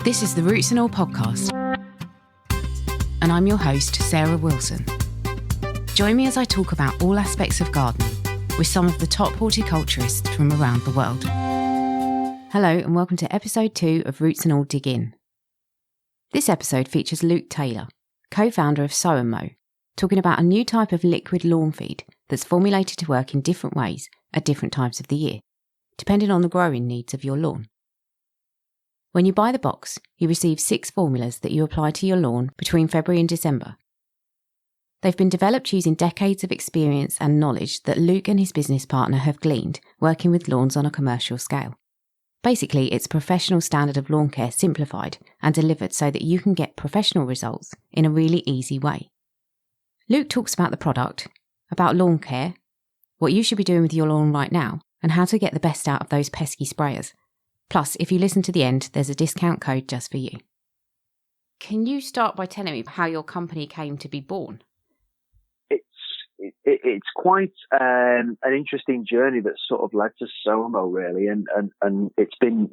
This is the Roots and All podcast, and I'm your host, Sarah Wilson. Join me as I talk about all aspects of gardening with some of the top horticulturists from around the world. Hello and welcome to episode 2 of Roots and All Dig In. This episode features Luke Taylor, co-founder of Sow & Mow, talking about a new type of liquid lawn feed that's formulated to work in different ways at different times of the year, depending on the growing needs of your lawn. When you buy the box, you receive 6 formulas that you apply to your lawn between February and December. They've been developed using decades of experience and knowledge that Luke and his business partner have gleaned working with lawns on a commercial scale. Basically, it's a professional standard of lawn care simplified and delivered so that you can get professional results in a really easy way. Luke talks about the product, about lawn care, what you should be doing with your lawn right now, and how to get the best out of those pesky sprayers. Plus, if you listen to the end, there's a discount code just for you. Can you start by telling me how your company came to be born? It's quite an interesting journey that sort of led to Sow & Mow, really, and it's been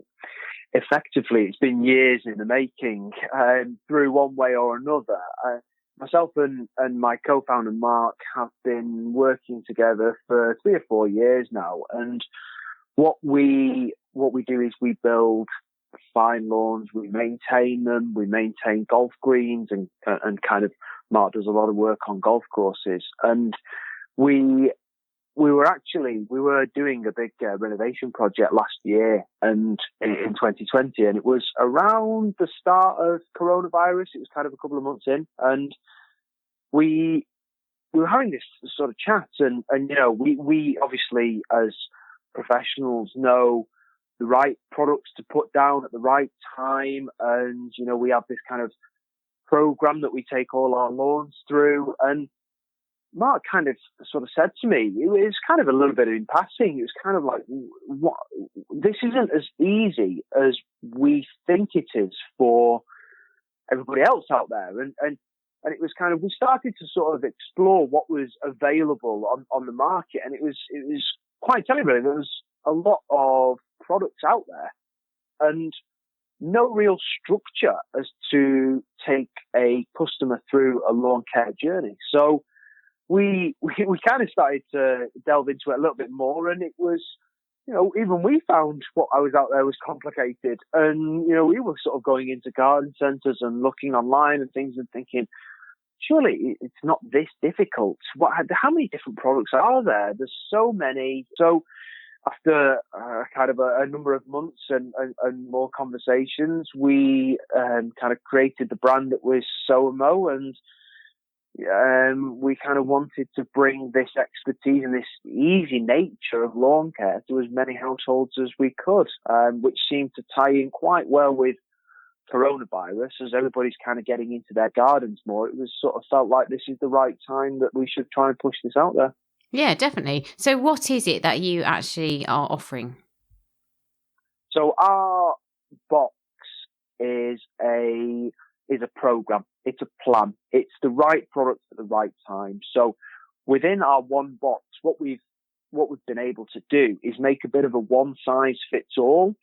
years in the making. Through one way or another, myself and my co-founder Mark have been working together for 3 or 4 years now, and what we do is we build fine lawns, we maintain them, we maintain golf greens, and kind of Mark does a lot of work on golf courses. And we were doing a big renovation project last year, and in 2020, and it was around the start of coronavirus. It was kind of a couple of months in, and we were having this sort of chat, and you know, we obviously as professionals know the right products to put down at the right time, and you know, we have this kind of program that we take all our lawns through. And Mark kind of sort of said to me, it was kind of a little bit in passing, it was kind of like, what, this isn't as easy as we think it is for everybody else out there. And it was kind of, we started to sort of explore what was available on the market, and it was quite telling, really. There was a lot of products out there and no real structure as to take a customer through a lawn care journey. So we kind of started to delve into it a little bit more, and it was, you know, even we found what I was out there was complicated. And, you know, we were sort of going into garden centres and looking online and things and thinking, surely it's not this difficult. How many different products are there? There's so many. So after kind of a number of months and more conversations, we kind of created the brand that was Sow & Mow, and we kind of wanted to bring this expertise and this easy nature of lawn care to as many households as we could, which seemed to tie in quite well with coronavirus. As everybody's kind of getting into their gardens more, it was sort of felt like this is the right time that we should try and push this out there. Yeah, definitely. So what is it that you actually are offering? So our box is a program. It's a plan. It's the right product at the right time. So within our one box, what we've been able to do is make a bit of a one size fits all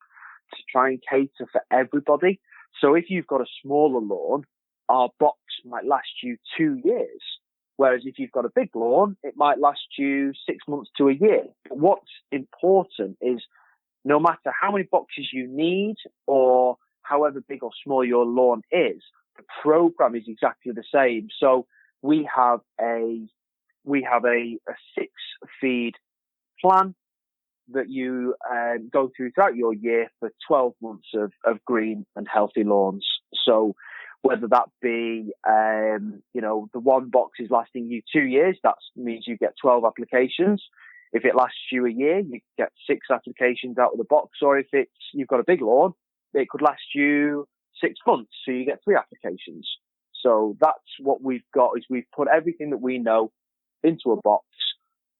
to try and cater for everybody. So if you've got a smaller lawn, our box might last you 2 years. Whereas if you've got a big lawn, it might last you 6 months to a year. But what's important is no matter how many boxes you need or however big or small your lawn is, the program is exactly the same. So we have a 6 feed plan that you go through throughout your year for 12 months of green and healthy lawns. So whether that be, you know, the one box is lasting you 2 years, that means you get 12 applications. If it lasts you a year, you get 6 applications out of the box. Or if you've got a big lawn, it could last you 6 months, so you get 3 applications. So that's what we've got, is we've put everything that we know into a box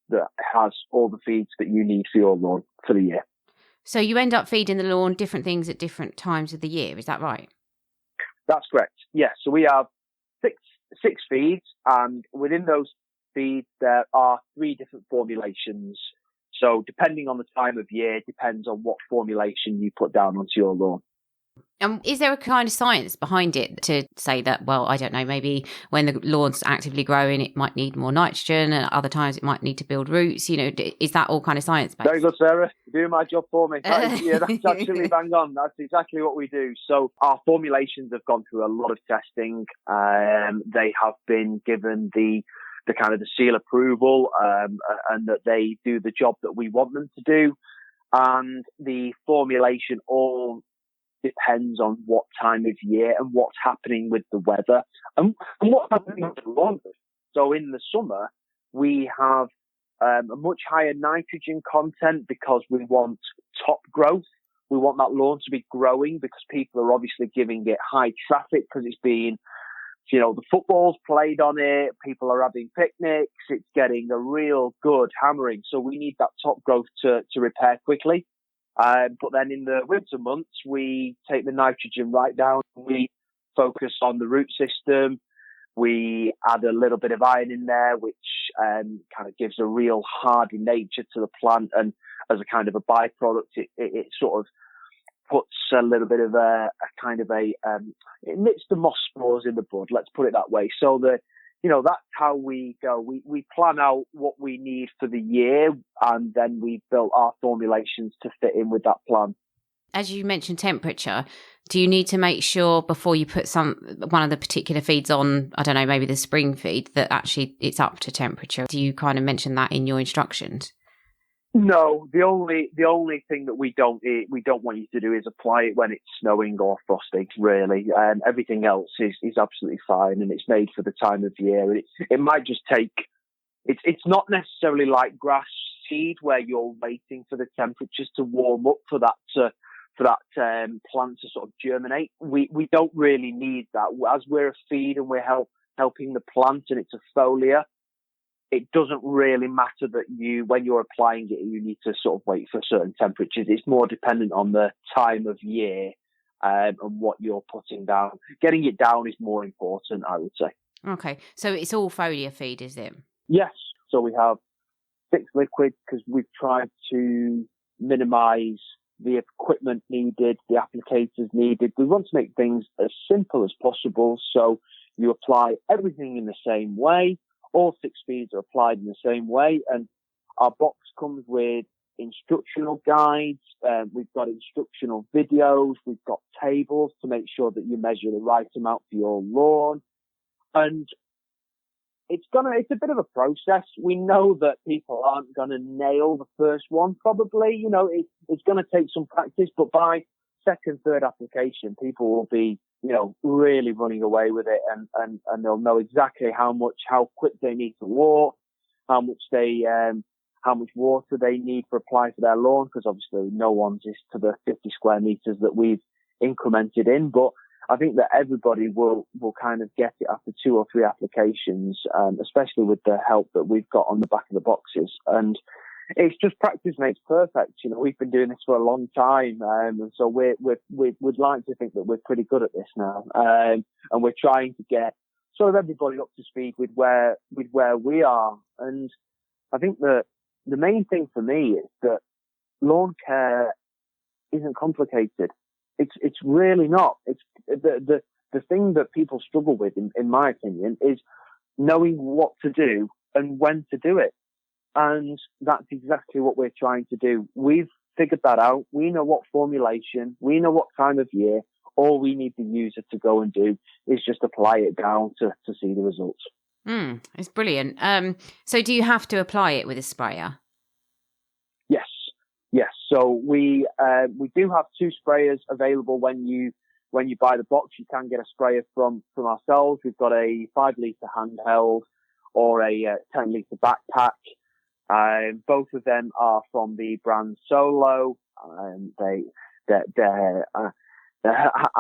that has all the feeds that you need for your lawn for the year. So you end up feeding the lawn different things at different times of the year, is that right? That's correct. Yes. So we have six feeds, and within those feeds there are 3 different formulations. So depending on the time of year, depends on what formulation you put down onto your lawn. Is there a kind of science behind it to say that, well, I don't know, maybe when the lawn's actively growing, it might need more nitrogen and at other times it might need to build roots? Is that all kind of science-based? Very good, Sarah. You're doing my job for me. That's absolutely bang on. That's exactly what we do. So our formulations have gone through a lot of testing. They have been given the kind of the seal approval, and that they do the job that we want them to do. And the formulation all depends on what time of year and what's happening with the weather and what's happening with the lawn. So in the summer, we have a much higher nitrogen content because we want top growth. We want that lawn to be growing because people are obviously giving it high traffic because it's being, the football's played on it. People are having picnics. It's getting a real good hammering. So we need that top growth to repair quickly. But then in the winter months, we take the nitrogen right down. We focus on the root system. We add a little bit of iron in there, which kind of gives a real hardy nature to the plant. And as a kind of a byproduct, it sort of puts a little bit of it nips the moss spores in the bud. Let's put it that way. So that's how we go. We plan out what we need for the year, and then we built our formulations to fit in with that plan. As you mentioned temperature, do you need to make sure before you put one of the particular feeds on, I don't know, maybe the spring feed, that actually it's up to temperature? Do you kind of mention that in your instructions? No, the only thing that we don't want you to do is apply it when it's snowing or frosting, really. Everything else is absolutely fine, and it's made for the time of year. It might just take, it's not necessarily like grass seed where you're waiting for the temperatures to warm up for that plant to sort of germinate. We don't really need that. As we're a feed and we're helping the plant and it's a foliar, it doesn't really matter that when you're applying it, you need to sort of wait for certain temperatures. It's more dependent on the time of year and what you're putting down. Getting it down is more important, I would say. Okay, so it's all foliar feed, is it? Yes. So we have 6 liquids because we've tried to minimise the equipment needed, the applicators needed. We want to make things as simple as possible. So you apply everything in the same way. All 6 feeds are applied in the same way. And our box comes with instructional guides. We've got instructional videos. We've got tables to make sure that you measure the right amount for your lawn. And it's a bit of a process. We know that people aren't going to nail the first one, probably. It's going to take some practice, but by second, third application, people will be, really running away with it, and they'll know exactly how quick they need to walk, how much water they need to apply to their lawn, because obviously no one's is to the 50 square meters that we've incremented in, but I think that everybody will kind of get it after 2 or 3 applications, especially with the help that we've got on the back of the boxes. And it's just practice makes perfect. We've been doing this for a long time, and so we'd like to think that we're pretty good at this now, and we're trying to get sort of everybody up to speed with where we are. And I think that the main thing for me is that lawn care isn't complicated. It's really not. It's the thing that people struggle with, in my opinion, is knowing what to do and when to do it. And that's exactly what we're trying to do. We've figured that out. We know what formulation, we know what time of year. All we need the user to go and do is just apply it down to see the results. It's brilliant. So do you have to apply it with a sprayer? Yes. So we do have 2 sprayers available when you buy the box. You can get a sprayer from ourselves. We've got a 5-litre handheld or a 10-litre backpack. Both of them are from the brand Solo. I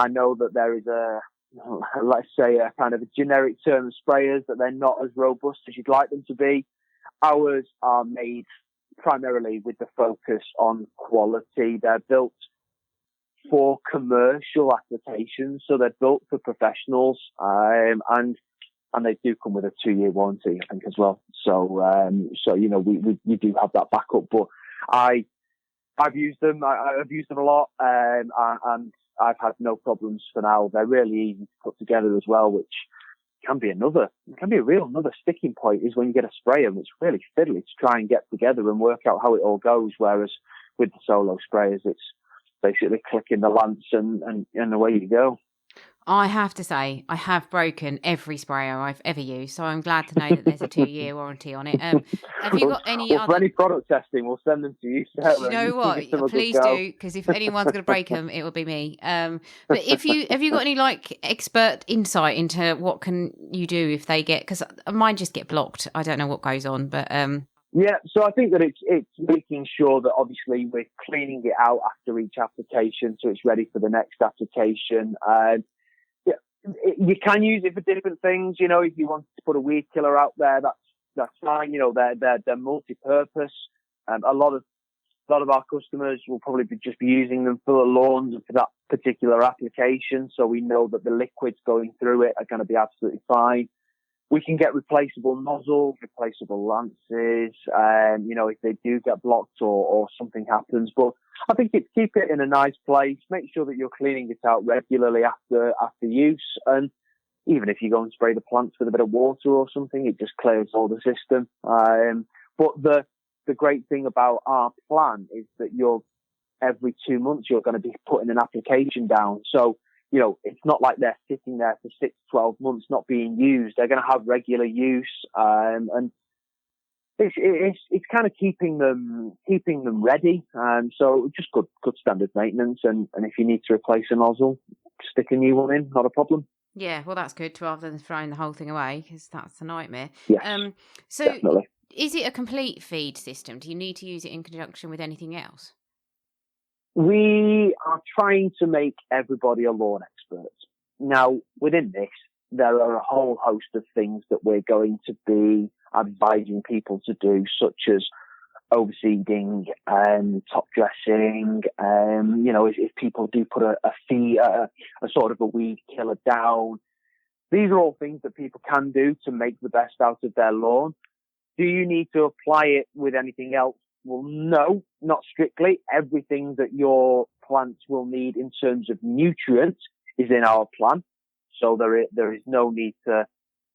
know that there is let's say a kind of a generic term of sprayers, that they're not as robust as you'd like them to be. Ours are made primarily with the focus on quality. They're built for commercial applications, so they're built for professionals, and they do come with a 2-year warranty, I think, as well. So we do have that backup. But I've used them. I've used them a lot, and I've had no problems for now. They're really easy to put together as well, which can be another sticking point is when you get a sprayer and it's really fiddly to try and get together and work out how it all goes. Whereas with the solo sprayers, it's basically clicking the lance and away you go. I have to say, I have broken every sprayer I've ever used, so I'm glad to know that there's a 2-year warranty on it. Have you got any other... for any product testing, we'll send them to you, Sarah. Do you know what? Please do, because if anyone's going to break them, it will be me. But have you got any like expert insight into what can you do if they get? Because mine just get blocked. I don't know what goes on, but yeah. So I think that it's making sure that obviously we're cleaning it out after each application, so it's ready for the next application. You can use it for different things. You know, if you want to put a weed killer out there, that's fine. You know, they're multi-purpose. A lot of our customers will probably just be using them for the lawns and for that particular application. So we know that the liquids going through it are going to be absolutely fine. We can get replaceable nozzles, replaceable lances, you know, if they do get blocked or something happens. But I think it's keep it in a nice place. Make sure that you're cleaning it out regularly after use. And even if you go and spray the plants with a bit of water or something, it just clears all the system. But the great thing about our plan is that every 2 months, you're going to be putting an application down. So, you know, it's not like they're sitting there for 6 to 12 months not being used. They're going to have regular use, and it's kind of keeping them ready. So just good standard maintenance. And if you need to replace a nozzle, stick a new one in, not a problem. Yeah, well, that's good rather than throwing the whole thing away, because that's a nightmare. Yes, so definitely. Is it a complete feed system? Do you need to use it in conjunction with anything else? We are trying to make everybody a lawn expert. Now, within this, there are a whole host of things that we're going to be advising people to do, such as overseeding, top dressing. You know, if people do put a sort of a weed killer down, these are all things that people can do to make the best out of their lawn. Do you need to apply it with anything else? Well, no, not strictly. Everything that your plants will need in terms of nutrients is in our plan. So there is no need to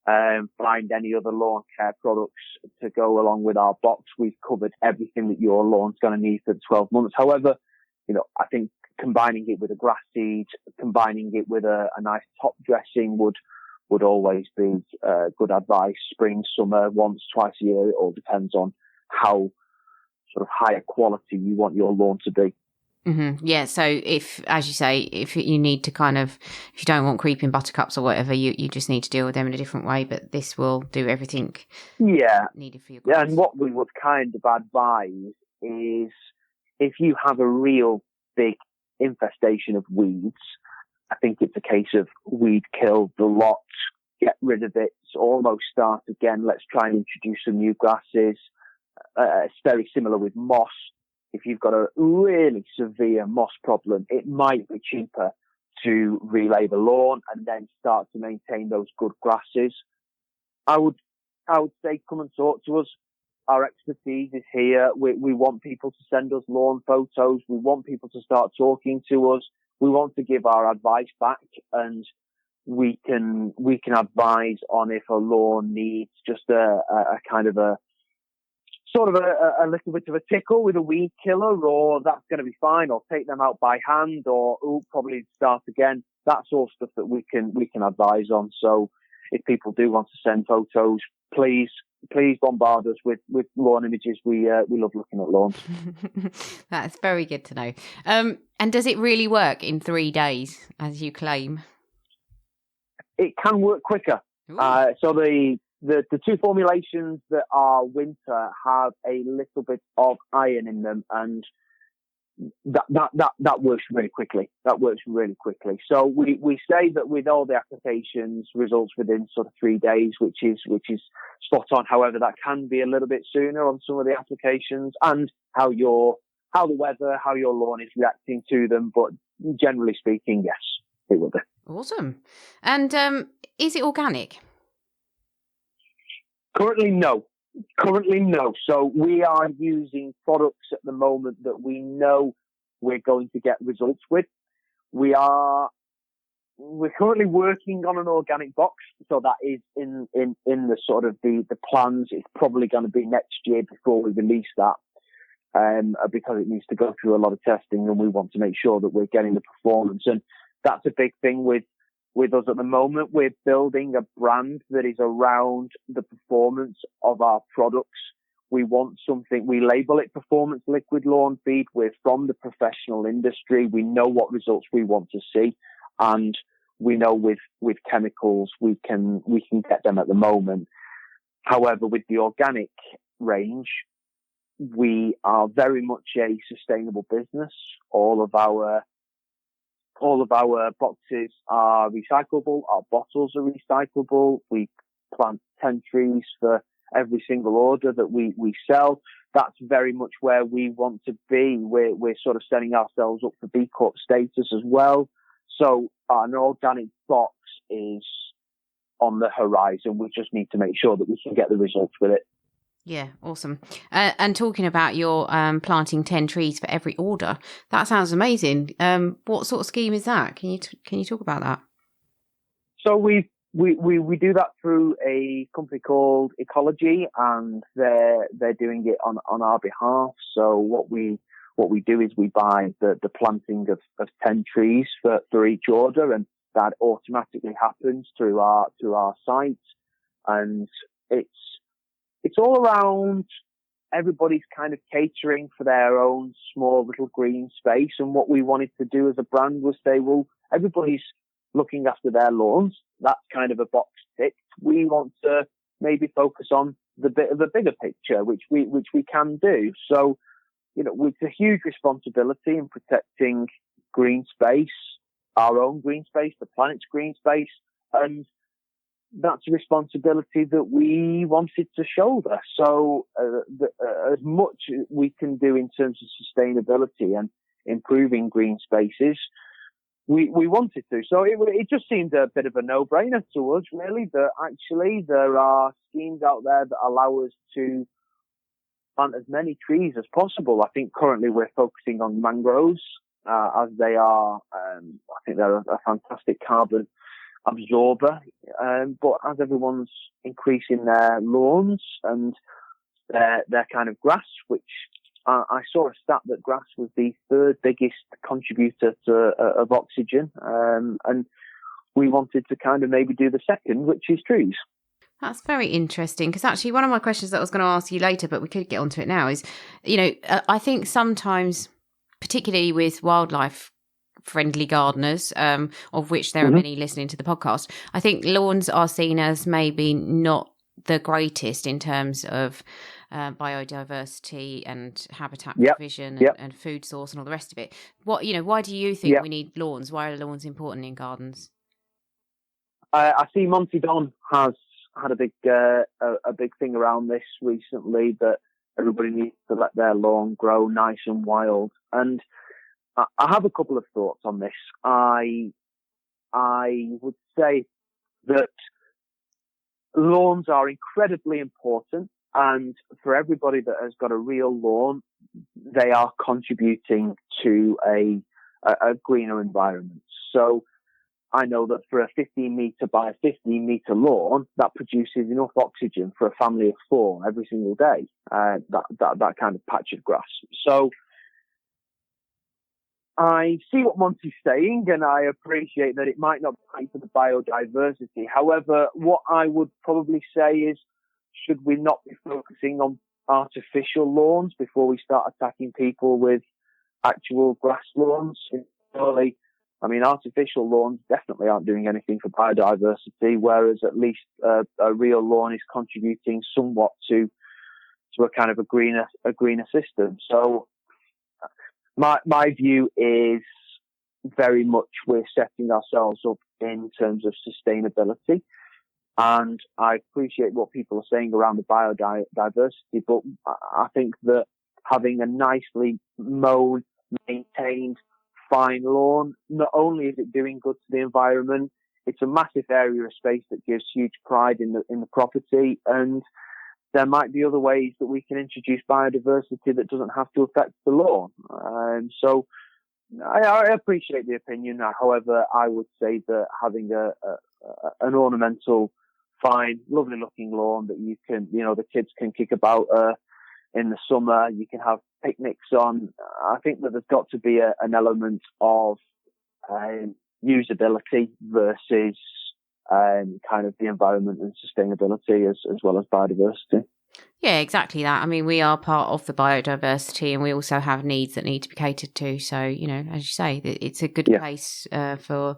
find any other lawn care products to go along with our box. We've covered everything that your lawn's going to need for the 12 months. However, you know, I think combining it with a grass seed, combining it with a nice top dressing would always be good advice. Spring, summer, once, twice a year. It all depends on how sort of higher quality you want your lawn to be. Mm-hmm. Yeah, so if, as you say, if you need to if you don't want creeping buttercups or whatever, you just need to deal with them in a different way, but this will do everything needed for your grass. Yeah, and what we would kind of advise is if you have a real big infestation of weeds, I think it's a case of weed kill the lot, get rid of it, almost start again, let's try and introduce some new grasses. It's very similar with moss. If you've got a really severe moss problem, it might be cheaper to relay the lawn and then start to maintain those good grasses. I would say come and talk to us. Our expertise is here. We want people to send us lawn photos. We want people to start talking to us. We want to give our advice back, and we can advise on if a lawn needs just a kind of a sort of a little bit of a tickle with a weed killer, or that's going to be fine, or take them out by hand, or probably start again. That's all stuff that we can advise on. So if people do want to send photos, please bombard us with lawn images. We love looking at lawns. That's very good to know. And does it really work in 3 days, as you claim? It can work quicker. So the two formulations that are winter have a little bit of iron in them, and that works really quickly. That works really quickly. So we say that with all the applications, results within sort of 3 days, which is spot on. However, that can be a little bit sooner on some of the applications, and how the weather, how your lawn is reacting to them. But generally speaking, yes, it will be. Awesome. And is it organic? Currently, no. So we are using products at the moment that we know we're going to get results with. we're currently working on an organic box, so that is in the sort of the plans. It's probably going to be next year before we release that, because it needs to go through a lot of testing, and we want to make sure that we're getting the performance. And that's a big thing with us at the moment. We're building a brand that is around the performance of our products. We want something, we label it performance liquid lawn feed. We're from the professional industry. We know what results we want to see. And we know with chemicals, we can get them at the moment. However, with the organic range, we are very much a sustainable business. All of our boxes are recyclable. Our bottles are recyclable. We plant 10 trees for every single order that we sell. That's very much where we want to be. We're sort of setting ourselves up for B Corp status as well. So an organic box is on the horizon. We just need to make sure that we can get the results with it. Yeah, awesome. And talking about your planting 10 trees for every order, that sounds amazing. What sort of scheme is that? Can you talk about that? So we do that through a company called Ecology, and they're doing it on our behalf. So what we do is we buy the planting of 10 trees for each order, and that automatically happens through our site. And it's all around everybody's kind of catering for their own small little green space. And what we wanted to do as a brand was say, well, everybody's looking after their lawns. That's kind of a box tick. We want to maybe focus on the bit of a bigger picture, which we can do. So, with a huge responsibility in protecting green space, our own green space, the planet's green space, and that's a responsibility that we wanted to shoulder. So as much we can do in terms of sustainability and improving green spaces, we wanted to. So it just seemed a bit of a no-brainer to us, really, that actually there are schemes out there that allow us to plant as many trees as possible. I think currently we're focusing on mangroves, as they are, I think they're a fantastic carbon absorber, but as everyone's increasing their lawns and their kind of grass, which I saw a stat that grass was the third biggest contributor of oxygen, and we wanted to kind of maybe do the second, which is trees. That's very interesting, because actually one of my questions that I was going to ask you later, but we could get onto it now, is, I think sometimes, particularly with wildlife friendly gardeners, of which there are many listening to the podcast, I think lawns are seen as maybe not the greatest in terms of biodiversity and habitat provision and food source and all the rest of it. Why do you think we need lawns? Why are lawns important in gardens? I see Monty Don has had a big thing around this recently, that everybody needs to let their lawn grow nice and wild. And I have a couple of thoughts on this. I would say that lawns are incredibly important, and for everybody that has got a real lawn, they are contributing to a greener environment. So I know that for a 15 metre by 15 metre lawn, that produces enough oxygen for a family of 4 every single day, that kind of patch of grass. So I see what Monty's saying, and I appreciate that it might not be right for the biodiversity. However, what I would probably say is, should we not be focusing on artificial lawns before we start attacking people with actual grass lawns? Surely, artificial lawns definitely aren't doing anything for biodiversity, whereas at least a real lawn is contributing somewhat to a kind of a greener system. So my view is very much we're setting ourselves up in terms of sustainability. And I appreciate what people are saying around the biodiversity, but I think that having a nicely mowed, maintained, fine lawn, not only is it doing good to the environment, it's a massive area of space that gives huge pride in the property, and there might be other ways that we can introduce biodiversity that doesn't have to affect the lawn. So I appreciate the opinion. However, I would say that having an ornamental, fine, lovely looking lawn that you can, the kids can kick about in the summer, you can have picnics on. I think that there's got to be an element of usability versus kind of the environment and sustainability as well as biodiversity. Yeah, exactly that. I mean, we are part of the biodiversity, and we also have needs that need to be catered to. So, as you say, it's a good place for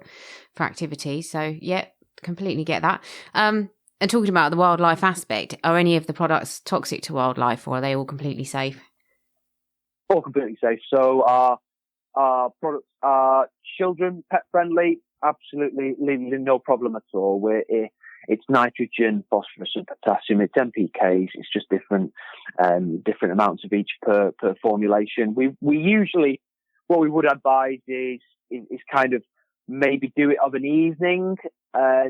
activity. So, yeah, completely get that. And talking about the wildlife aspect, are any of the products toxic to wildlife, or are they all completely safe? All completely safe. So our products are children, pet friendly, absolutely no problem at all. It's nitrogen, phosphorus, and potassium. It's NPKs. It's just different amounts of each per formulation. We usually, what we would advise is kind of maybe do it of an evening.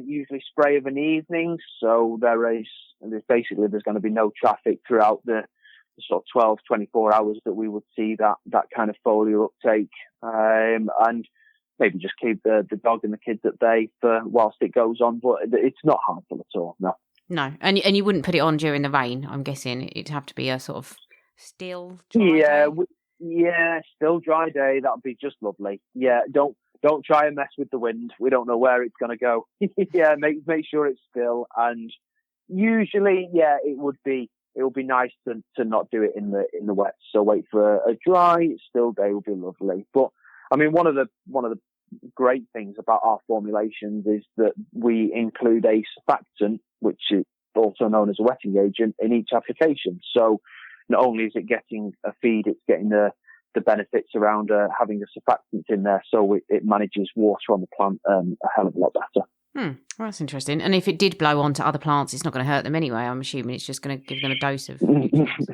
Usually spray of an evening. So there's going to be no traffic throughout the sort of 12, 24 hours that we would see that kind of foliar uptake, and maybe just keep the dog and the kids at bay for whilst it goes on. But it's not harmful at all. No, and you wouldn't put it on during the rain. I'm guessing it'd have to be a sort of still dry day. Still dry day. That'd be just lovely. Yeah, don't try and mess with the wind. We don't know where it's going to go. Yeah, make sure it's still. And usually, it would be nice to not do it in the wet. So wait for a dry, still day would be lovely. But I mean, one of the great things about our formulations is that we include a surfactant, which is also known as a wetting agent, in each application. So not only is it getting a feed, it's getting the benefits around having a surfactant in there, so it manages water on the plant a hell of a lot better. Well, that's interesting. And if it did blow onto other plants, it's not going to hurt them anyway. I'm assuming it's just going to give them a dose of nutrients.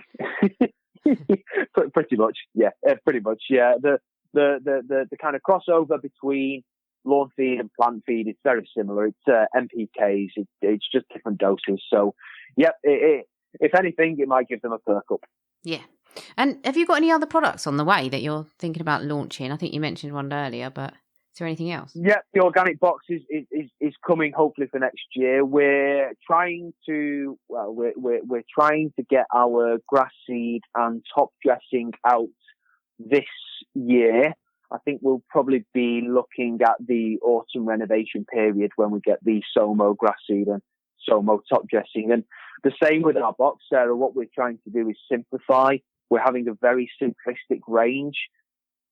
Pretty much, yeah. Pretty much, yeah. The kind of crossover between lawn feed and plant feed is very similar. It's NPKs. It's just different doses. So, yeah. If anything, it might give them a perk up. Yeah. And have you got any other products on the way that you're thinking about launching? I think you mentioned one earlier, but is there anything else? Yeah, the organic box is coming hopefully for next year. We're trying to get our grass seed and top dressing out this year. I think we'll probably be looking at the autumn renovation period when we get the Somo grass seed and Somo top dressing. And the same with our box, Sarah. What we're trying to do is simplify. We're having a very simplistic range.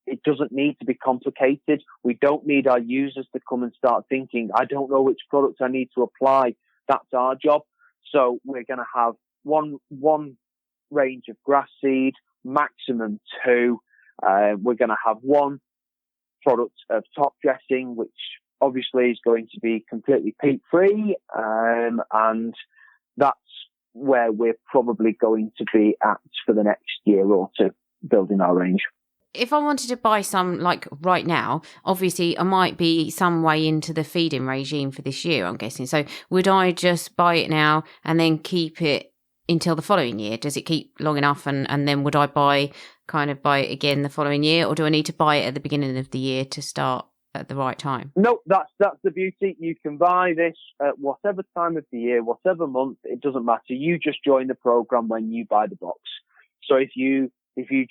It doesn't need to be complicated. We don't need our users to come and start thinking, I don't know which product I need to apply. That's our job. So we're going to have one range of grass seed, maximum 2. We're going to have one product of top dressing, which obviously is going to be completely peat free. And that's where we're probably going to be at for the next year or two, building our range. If I wanted to buy some, like right now, obviously I might be some way into the feeding regime for this year, I'm guessing. So would I just buy it now and then keep it until the following year? Does it keep long enough? And then would I buy it again the following year? Or do I need to buy it at the beginning of the year to start at the right time? No, that's the beauty. You can buy this at whatever time of the year, whatever month, it doesn't matter. You just join the program when you buy the box. So if you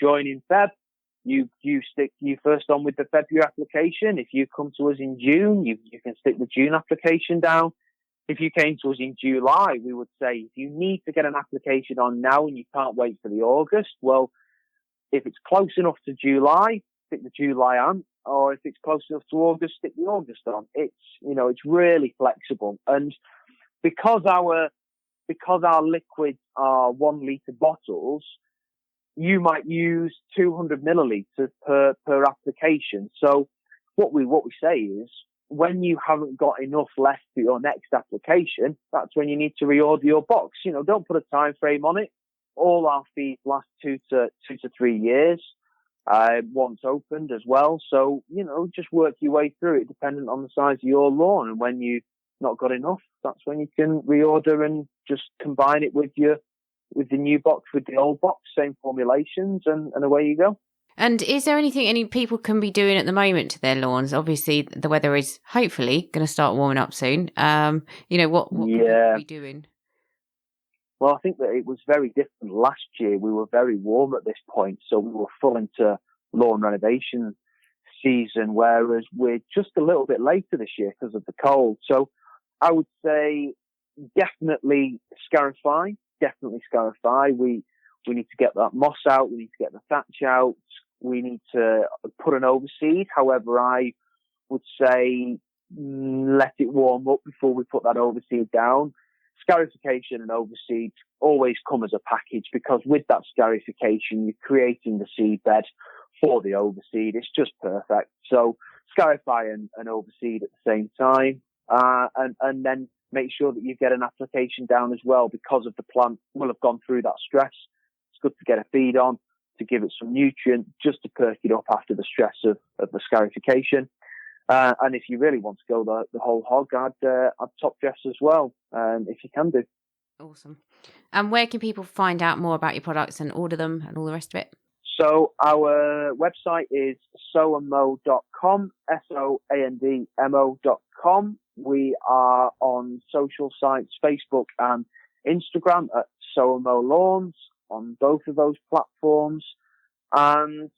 join in Feb, you stick you first on with the February application. If you come to us in June, you can stick the June application down. If you came to us in July, we would say if you need to get an application on now and you can't wait for the August, well, if it's close enough to July, stick the July on, or if it's close enough to August, stick the August on. It's really flexible. And because our liquids are 1 litre bottles, you might use 200 millilitres per application. So what we say is, when you haven't got enough left for your next application, that's when you need to reorder your box. Don't put a time frame on it. All our feeds last 2 to 3 years, once opened as well. So, just work your way through it dependent on the size of your lawn. And when you've not got enough, that's when you can reorder and just combine it with the new box, with the old box, same formulations, and away you go. And is there anything any people can be doing at the moment to their lawns? Obviously, the weather is hopefully going to start warming up soon. What can people be doing? Well, I think that it was very different last year. We were very warm at this point, so we were full into lawn renovation season, whereas we're just a little bit later this year because of the cold. So I would say definitely scarify. We need to get that moss out. We need to get the thatch out. We need to put an overseed. However, I would say let it warm up before we put that overseed down. Scarification and overseed always come as a package, because with that scarification, you're creating the seed bed for the overseed. It's just perfect. So scarify and overseed at the same time, and then make sure that you get an application down as well, because of the plant will have gone through that stress. It's good to get a feed on to give it some nutrient, just to perk it up after the stress of the scarification. And if you really want to go the whole hog, I'd top dress as well, if you can do. Awesome. And where can people find out more about your products and order them and all the rest of it? So our website is soandmo.com, soandmo.com. We are on social sites, Facebook and Instagram at Soandmo Lawns, on both of those platforms. And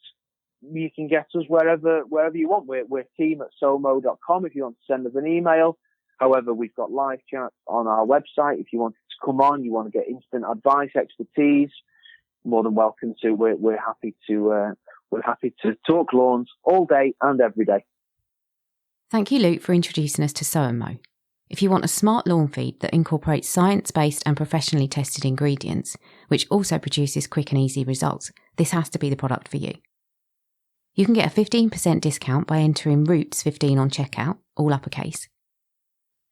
you can get us wherever you want. We're team at soandmo.com if you want to send us an email. However, we've got live chat on our website. If you want to come on, you want to get instant advice, expertise, more than welcome to. We're happy to talk lawns all day and every day. Thank you, Luke, for introducing us to Soandmo. If you want a smart lawn feed that incorporates science-based and professionally tested ingredients, which also produces quick and easy results, this has to be the product for you. You can get a 15% discount by entering Roots15 on checkout, all uppercase.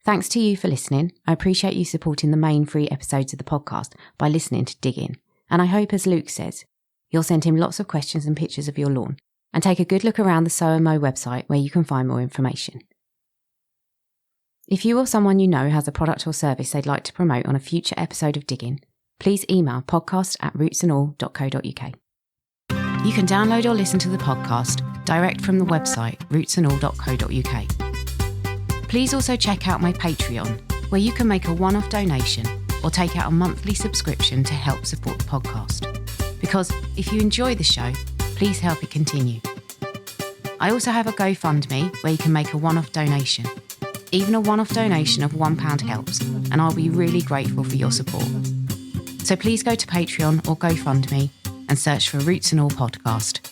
Thanks to you for listening. I appreciate you supporting the main free episodes of the podcast by listening to Dig In. And I hope, as Luke says, you'll send him lots of questions and pictures of your lawn, and take a good look around the Soandmo website where you can find more information. If you or someone you know has a product or service they'd like to promote on a future episode of Dig In, please email podcast@rootsandall.co.uk. You can download or listen to the podcast direct from the website rootsandall.co.uk. Please also check out my Patreon, where you can make a one-off donation or take out a monthly subscription to help support the podcast. Because if you enjoy the show, please help it continue. I also have a GoFundMe where you can make a one-off donation. Even a one-off donation of £1 helps, and I'll be really grateful for your support. So please go to Patreon or GoFundMe and search for Roots and All Podcast.